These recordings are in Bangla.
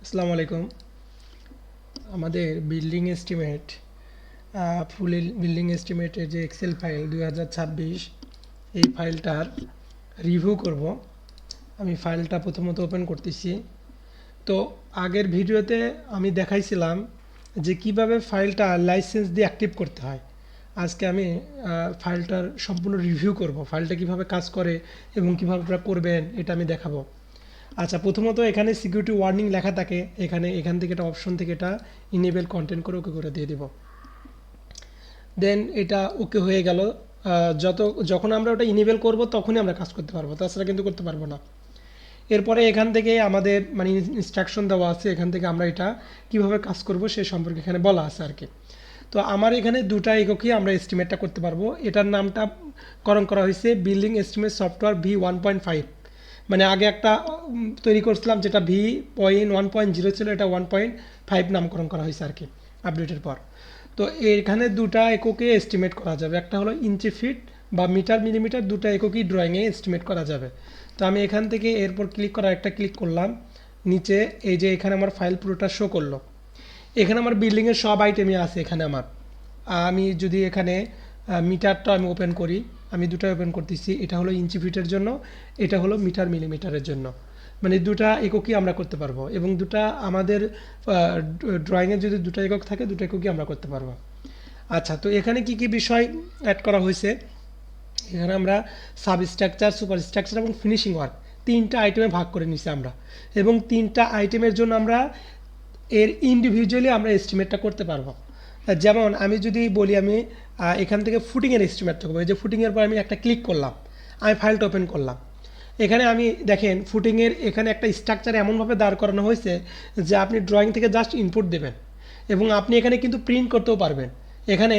আসসালামু আলাইকুম। আমাদের বিল্ডিং এস্টিমেট ফুল বিল্ডিং এস্টিমেটের যে এক্সেল ফাইল 2026 এই ফাইলটার রিভিউ করব। আমি ফাইলটা প্রথমত ওপেন করতেছি। তো আগের ভিডিওতে আমি দেখাইছিলাম যে কিভাবে ফাইলটা লাইসেন্স দিয়ে অ্যাক্টিভ করতে হয়। আজকে আমি ফাইলটার সম্পূর্ণ রিভিউ করব, ফাইলটা কিভাবে কাজ করে এবং কীভাবে আপনারা করবেন এটা আমি দেখাবো। আচ্ছা, প্রথমত এখানে সিকিউরিটি ওয়ার্নিং লেখা থাকে, এখান থেকে এটা অপশন থেকে এটা ইনেবল কন্টেন্ট করে ওকে করে দিয়ে দেব। দেন এটা ওকে হয়ে গেল। যখন আমরা ওটা ইনেবল করব তখনই আমরা কাজ করতে পারবো, তাছাড়া কিন্তু করতে পারবো না। এরপরে এখান থেকে আমাদের মানে ইনস্ট্রাকশন দেওয়া আছে, এখান থেকে আমরা এটা কিভাবে কাজ করব সে সম্পর্কে এখানে বলা আছে আর কি। তো আমার এখানে দুটা এককই আমরা এস্টিমেটটা করতে পারবো। এটার নামটা করণ করা হয়েছে বিল্ডিং এস্টিমেট সফটওয়্যার V1.5। মানে আগে একটা তৈরি করছিলাম যেটা V.1.0 ছিল, এটা 1.5 নামকরণ করা হয়েছে আর কি আপডেটের পর। তো এখানে দুটা এককে এস্টিমেট করা যাবে, একটা হলো ইঞ্চি ফিট বা মিটার মিলিমিটার, দুটা এককই ড্রয়িংয়ে এস্টিমেট করা যাবে। তো আমি এখান থেকে এরপর একটা ক্লিক করলাম নিচে, এই যে এখানে আমার ফাইল পুরোটা শো করলো। এখানে আমার বিল্ডিংয়ের সব আইটেমই আছে এখানে আমার। আমি যদি এখানে মিটারটা আমি ওপেন করি, আমি দুটো ওপেন করতেছি, এটা হলো ইঞ্চি ফিটের জন্য, এটা হলো মিটার মিলিমিটারের জন্য। মানে দুটা এককই আমরা করতে পারবো এবং দুটা আমাদের ড্রয়িংয়ে যদি দুটো একক থাকে দুটো এককই আমরা করতে পারবো। আচ্ছা, তো এখানে কি কি বিষয় অ্যাড করা হয়েছে, এখানে আমরা সাবস্ট্রাকচার, সুপার স্ট্রাকচার এবং ফিনিশিং ওয়ার্ক তিনটা আইটেমে ভাগ করে নিছি আমরা, এবং তিনটা আইটেমের জন্য আমরা এর ইন্ডিভিজুয়ালি আমরা এস্টিমেটটা করতে পারবো। যেমন আমি যদি বলি, আমি এখান থেকে ফুটিংয়ের এস্টিমেট করবো। এই যে ফুটিংয়ের পর আমি একটা ক্লিক করলাম, আমি ফাইলটা ওপেন করলাম। এখানে আমি দেখেন ফুটিংয়ের এখানে একটা স্ট্রাকচার এমনভাবে দাঁড় করানো হয়েছে যে আপনি ড্রয়িং থেকে জাস্ট ইনপুট দেবেন এবং আপনি এখানে কিন্তু প্রিন্ট করতেও পারবেন। এখানে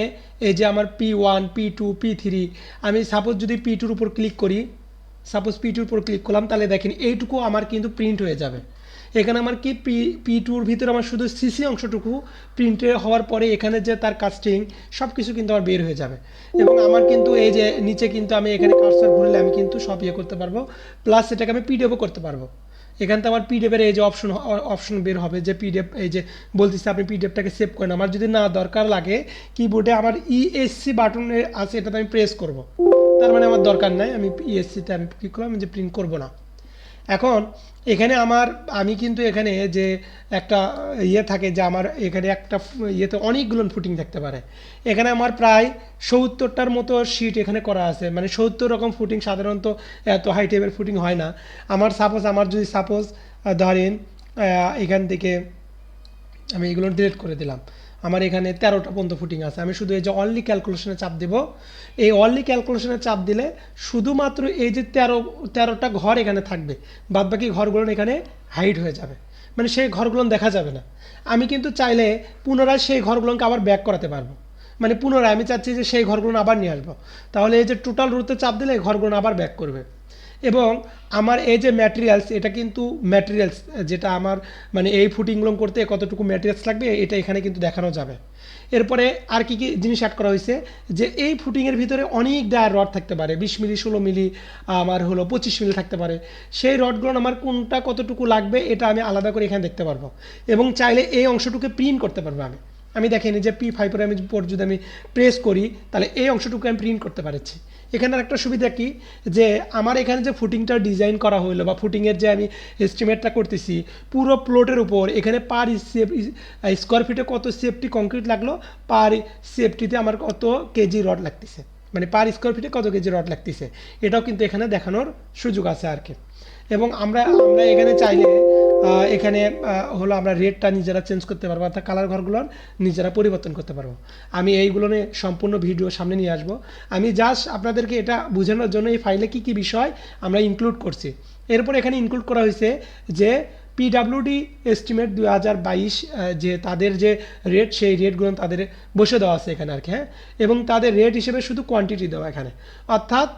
এই যে আমার P1, P2, P3, আমি সাপোজ যদি P2-র উপর ক্লিক করি, P2-র উপর ক্লিক করলাম, তাহলে দেখেন এইটুকু আমার কিন্তু প্রিন্ট হয়ে যাবে। এখানে আমার কি P2-র ভিতরে আমার শুধু সিসি অংশটুকু প্রিন্টে হওয়ার পরে এখানে যে তার কাস্টিং সব কিছু কিন্তু আমার বের হয়ে যাবে। এবং আমার কিন্তু এই যে নিচে কিন্তু আমি এখানে কার্সর ঘুরলে আমি কিন্তু সব ইয়ে করতে পারবো, প্লাস এটাকে আমি পিডিএফও করতে পারবো। এখান থেকে আমার পিডিএফের এই যে অপশন বের হবে, যে পিডিএফ এই যে বলতেছে আপনি পিডিএফটাকে সেভ করেন। আমার যদি না দরকার লাগে, কিবোর্ডে আমার ইএসসি বাটনে আছে, এটাতে আমি প্রেস করব, তার মানে আমার দরকার নাই, আমি ইএসসিতে আমি ক্লিক করলাম যে প্রিন্ট করব না। এখন এখানে আমি কিন্তু এখানে যে একটা ইয়ে থাকে, যে আমার এখানে একটা ইয়েতে অনেকগুলো ফুটিং থাকতে পারে। এখানে আমার প্রায় 70টার মতো শিট এখানে করা আছে, মানে 70 রকম ফুটিং। সাধারণত এত হাই টেপের ফুটিং হয় না। আমার যদি ধরেন এখান থেকে আমি এগুলো ডিলিট করে দিলাম, আমার এখানে 13টা পর্যন্ত ফুটিং আছে। আমি শুধু এই যে অনলি ক্যালকুলেশনে চাপ দেব, এই অনলি ক্যালকুলেশনে চাপ দিলে শুধুমাত্র এই যে 13টা ঘর এখানে থাকবে, বাদবাকি ঘরগুলো এখানে হাইড হয়ে যাবে, মানে সেই ঘরগুলো দেখা যাবে না। আমি কিন্তু চাইলে পুনরায় সেই ঘরগুলোকে আবার ব্যাক করাতে পারবো, মানে পুনরায় আমি চাচ্ছি যে সেই ঘরগুলো আবার নিয়ে আসবো, তাহলে এই যে টোটাল রুতে চাপ দিলে এই ঘরগুলো আবার ব্যাক করবে। এবং আমার এই যে ম্যাটেরিয়ালস, এটা কিন্তু ম্যাটেরিয়ালস যেটা আমার মানে এই ফুটিংগুলো করতে কতটুকু ম্যাটেরিয়ালস লাগবে এটা এখানে কিন্তু দেখানো যাবে। এরপরে আর কি কি জিনিস অ্যাড করা হয়েছে, যে এই ফুটিংয়ের ভিতরে অনেক ডায়ার রড থাকতে পারে, 20 মিলি, 16 মিলি, আমার হলো 25 মিলি থাকতে পারে। সেই রডগুলো আমার কোনটা কতটুকু লাগবে এটা আমি আলাদা করে এখানে দেখতে পারবো, এবং চাইলে এই অংশটুকু প্রিন্ট করতে পারবো। আমি দেখেনি যে P5 আমি যদি আমি প্রেস করি, তাহলে এই অংশটুকু আমি প্রিন্ট করতে পারছি। এখানের একটা সুবিধা কি, যে আমার এখানে যে ফুটিংটা ডিজাইন করা হলো বা ফুটিংয়ের যে আমি এস্টিমেটটা করতেছি পুরো প্লটের উপর, এখানে পার স্কোয়ার ফিটে কত সেফটি কংক্রিট লাগলো, পার সেফটিতে আমার কত কেজি রড লাগতেছে, মানে পার স্কোয়ার ফিটে কত কেজি রড লাগতেছে, এটাও কিন্তু এখানে দেখানোর সুযোগ আছে আর কি। এবং আমরা এখানে চাইলে এখানে হলো আমরা রেটটা নিজেরা চেঞ্জ করতে পারবো, অর্থাৎ কালার ঘরগুলোর নিজেরা পরিবর্তন করতে পারবো। আমি এইগুলো নিয়ে সম্পূর্ণ ভিডিও সামনে নিয়ে আসবো। আমি জাস্ট আপনাদেরকে এটা বোঝানোর জন্য এই ফাইলে কি কি বিষয় আমরা ইনক্লুড করছি। এরপর এখানে ইনক্লুড করা হয়েছে যে পিডাব্লিউডি এস্টিমেট 2022, যে তাদের যে রেট, সেই রেটগুলো তাদের বসে দেওয়া আছে এখানে আর কি। হ্যাঁ, এবং তাদের রেট হিসেবে শুধু কোয়ান্টিটি দেওয়া এখানে, অর্থাৎ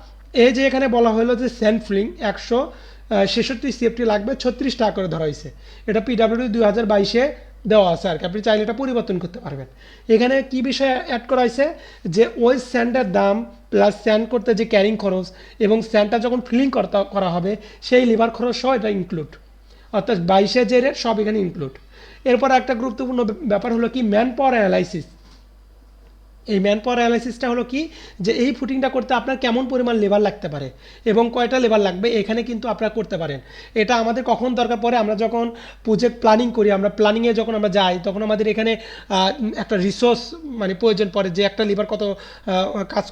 এই যে এখানে বলা হলো যে স্যান্ড ফিলিং 166 সিএফটি লাগবে, 36 টাকা করে ধরা হয়েছে। এটা পিডাব্লিউডি 2022-এ দেওয়া আছে আর কি, আপনি চাইলে এটা পরিবর্তন করতে পারবেন। এখানে কি বিষয় অ্যাড করা হয়েছে, যে ওই স্যান্ডের দাম প্লাস স্যান্ড করতে যে ক্যারিং খরচ এবং স্যান্ডটা যখন ফিলিং করা হবে সেই লিভার খরচ সহ এটা ইনক্লুড, অর্থাৎ 22-এ যে রেট সব এখানে ইনক্লুড। এরপর একটা গুরুত্বপূর্ণ ব্যাপার হলো কি ম্যান পাওয়ার অ্যানালাইসিস। এই ম্যান পাওয়ার অ্যানালাইসিসটা হলো কি যে এই ফুটিংটা করতে আপনার কেমন পরিমাণ লেবার লাগতে পারে এবং কয়টা লেবার লাগবে এখানে কিন্তু আপনারা করতে পারেন। এটা আমাদের কখন দরকার পড়ে, আমরা যখন প্রজেক্ট প্ল্যানিং করি, আমরা প্ল্যানিংয়ে যখন আমরা যাই তখন আমাদের এখানে একটা রিসোর্স মানে প্রয়োজন পড়ে যে একটা লিভার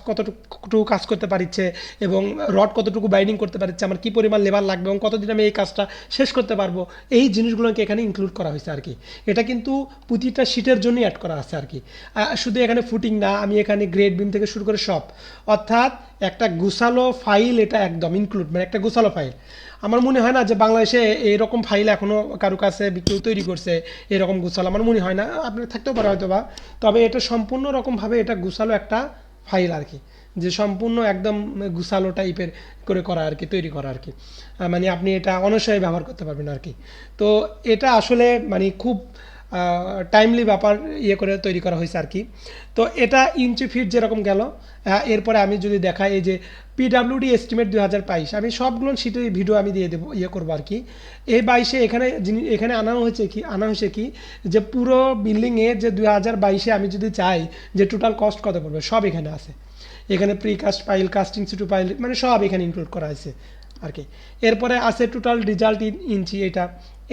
কতটুকু কাজ করতে পারছে এবং রড কতটুকু বাইন্ডিং করতে পারছে, আমার কী পরিমাণ লেবার লাগবে এবং কতদিন আমি এই কাজটা শেষ করতে পারবো, এই জিনিসগুলোকে এখানে ইনক্লুড করা হয়েছে আর কি। এটা কিন্তু প্রতিটা শিটের জন্যই অ্যাড করা আছে আর কি। শুধু এখানে ফুটিং না, আমি এখানে গ্রেড বিম থেকে শুরু করে সব, অর্থাৎ একটা গুছালো ফাইল, এটা একদম ইনক্লুড, মানে একটা গুছালো ফাইল। আমার মনে হয় না যে বাংলাদেশে এইরকম ফাইল এখনও কারো কাছে কেউ তৈরি করছে এরকম গুছালো, আমার মনে হয় না, আপনার থাকতেও পারে হয়তো বা, তবে এটা সম্পূর্ণ রকমভাবে এটা গুছালো একটা ফাইল আর কি, যে সম্পূর্ণ একদম গুছালো টাইপের করে করা আর কি, তৈরি করা আর কি। মানে আপনি এটা অনায়াসে ব্যবহার করতে পারবেন আর কি। তো এটা আসলে মানে খুব টাইমলি ব্যাপার করে তৈরি করা হয়েছে আর কি। তো এটা ইঞ্চি ফিট যেরকম গেল। এরপরে আমি যদি দেখাই এই যে পিডাব্লিউডি এস্টিমেট 2022, আমি সবগুলো শীটে ভিডিও আমি দিয়ে দেবো করবো আর কি। এই 22-এ এখানে আনা হয়েছে কি যে পুরো বিল্ডিংয়ে যে 2022-এ আমি যদি চাই যে টোটাল কস্ট কত পড়বে সব এখানে আছে। এখানে প্রিকাস্ট ফাইল, কাস্টিং সিটু ফাইল, মানে সব এখানে ইনক্লুড করা হয়েছে আর কি। এরপরে আছে টোটাল রেজাল্ট ইঞ্চি।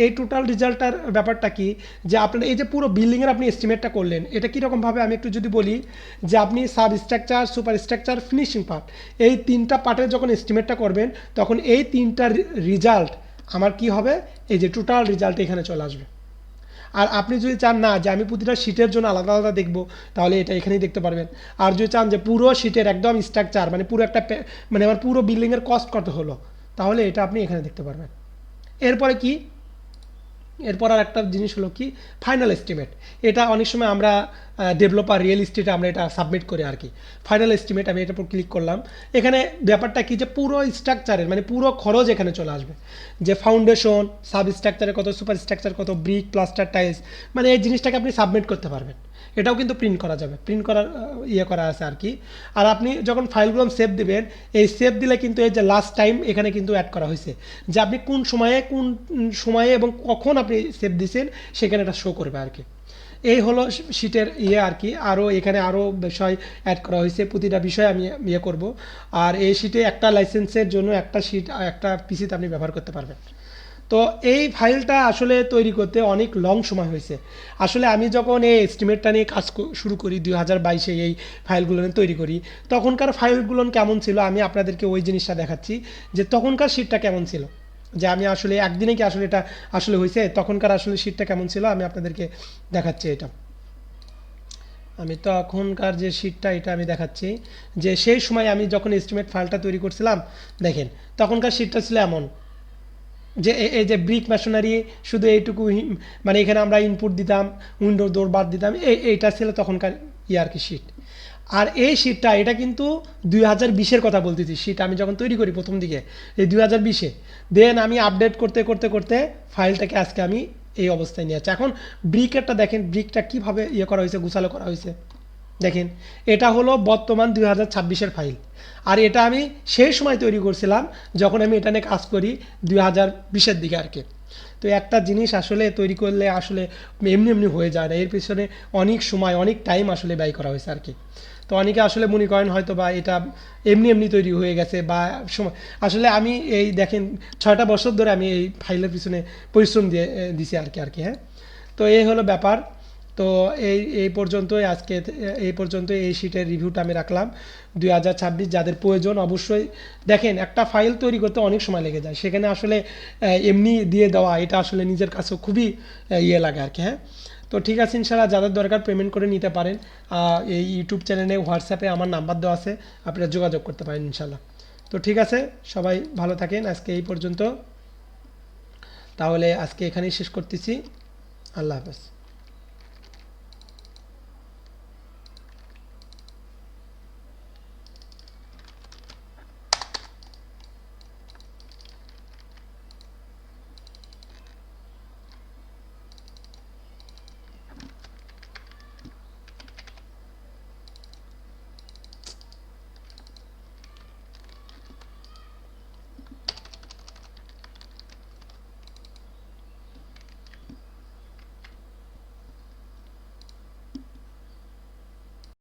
এই টোটাল রেজাল্টটার ব্যাপারটা কি যে আপনার এই যে পুরো বিল্ডিংয়ের আপনি এস্টিমেটটা করলেন, এটা কীরকমভাবে আমি একটু যদি বলি যে আপনি sub structure, super structure, finishing part, এই 3টা পার্টের যখন এস্টিমেটটা করবেন তখন এই 3টার রেজাল্ট আমার কি হবে, এই যে টোটাল রেজাল্ট এখানে চলে আসবে। আর আপনি যদি চান না যে আমি প্রতিটা শিটের জন্য আলাদা আলাদা দেখব, তাহলে এটা এখানেই দেখতে পারবেন। আর যদি চান যে পুরো শিটের একদম স্ট্রাকচার মানে পুরো একটা মানে আমার পুরো বিল্ডিংয়ের কস্ট কত হলো, তাহলে এটা আপনি এখানে দেখতে পারবেন। এরপরে কি, এরপর আর একটা জিনিস হলো কি ফাইনাল এস্টিমেট। এটা অনেক সময় আমরা ডেভেলপার রিয়েল এস্টেটে আমরা এটা সাবমিট করি আর কি। ফাইনাল এস্টিমেট আমি এটার উপর ক্লিক করলাম। এখানে ব্যাপারটা কি যে পুরো স্ট্রাকচারের মানে পুরো খরচ এখানে চলে আসবে, যে ফাউন্ডেশন, সাব স্ট্রাকচারে কত, সুপার স্ট্রাকচার কত, ব্রিক, প্লাস্টার, টাইলস, মানে এই জিনিসটাকে আপনি সাবমিট করতে পারবেন। এটাও কিন্তু প্রিন্ট করা যাবে, প্রিন্ট করার করা আছে আর কি। আর আপনি যখন ফাইলগুলো সেভ দেবেন, এই সেভ দিলে কিন্তু এই যে লাস্ট টাইম এখানে কিন্তু অ্যাড করা হয়েছে, যে আপনি কোন সময়ে এবং কখন আপনি সেভ দিয়েছেন সেখানে এটা শো করবে আর কি। এই হলো শিটের আর কি। আরও এখানে আরও বিষয় অ্যাড করা হয়েছে, প্রতিটা বিষয় আমি করব। আর এই শিটে একটা লাইসেন্সের জন্য একটা শিট একটা পিসিতে আপনি ব্যবহার করতে পারবেন। তো এই ফাইলটা আসলে তৈরি করতে অনেক লং সময় হয়েছে। আসলে আমি যখন এই এস্টিমেটটা নিয়ে কাজ শুরু করি 2022-এ, এই ফাইলগুলো নিয়ে তৈরি করি, তখনকার ফাইলগুলো কেমন ছিল আমি আপনাদেরকে ওই জিনিসটা দেখাচ্ছি, যে তখনকার শিটটা কেমন ছিল, যে আমি আসলে একদিনে কি আসলে এটা আসলে হয়েছে, তখনকার আসলে শিটটা কেমন ছিল আমি আপনাদেরকে দেখাচ্ছি। এটা আমি তখনকার যে শিটটা এটা আমি দেখাচ্ছি, যে সেই সময় আমি যখন এস্টিমেট ফাইলটা তৈরি করছিলাম, দেখেন তখনকার শিটটা ছিল এমন যে এই যে ব্রিক মেশনারি শুধু এইটুকু, মানে এখানে আমরা ইনপুট দিতাম, উইন্ডো ডোর বার দিতাম, এইটা ছিল তখনকার আর কি শিট। আর এই শিটটা এটা কিন্তু 2020-এর কথা বলতেছি, শিট আমি যখন তৈরি করি প্রথম দিকে এই 2020-এ, দেন আমি আপডেট করতে করতে করতে ফাইলটাকে আজকে আমি এই অবস্থায় নিয়ে যাচ্ছি। এখন ব্রিকেরটা দেখেন, ব্রিকটা কীভাবে করা হয়েছে, গুছালো করা হয়েছে। দেখেন এটা হলো বর্তমান 2026-এর ফাইল, আর এটা আমি সেই সময় তৈরি করছিলাম যখন আমি এটা নিয়ে কাজ করি 2020-এর দিকে আর কি। তো একটা জিনিস আসলে তৈরি করলে আসলে এমনি এমনি হয়ে যায় না, এর পিছনে অনেক সময় অনেক টাইম আসলে ব্যয় করা হয়েছে আর কি। তো অনেকে আসলে মনে করেন হয়তো বা এটা এমনি এমনি তৈরি হয়ে গেছে বা সময়, আসলে আমি এই দেখেন 6টা বছর ধরে আমি এই ফাইলের পিছনে পরিশ্রম দিছি আর কি। হ্যাঁ, তো এই হলো ব্যাপার। তো এই পর্যন্তই আজকে, এই পর্যন্ত এই শিটের রিভিউটা আমি রাখলাম। 2026 যাদের প্রয়োজন অবশ্যই দেখেন, একটা ফাইল তৈরি করতে অনেক সময় লেগে যায়, সেখানে আসলে এমনি দিয়ে দেওয়া এটা আসলে নিজের কাছেও খুবই লাগে আর কি। হ্যাঁ, তো ঠিক আছে, ইনশাআল্লাহ যাদের দরকার পেমেন্ট করে নিতে পারেন। এই ইউটিউব চ্যানেলে হোয়াটসঅ্যাপে আমার নাম্বার দেওয়া আছে, আপনারা যোগাযোগ করতে পারেন ইনশাআল্লাহ। তো ঠিক আছে, সবাই ভালো থাকেন, আজকে এই পর্যন্ত। তাহলে আজকে এখানেই শেষ করতেছি। আল্লাহ হাফেজ।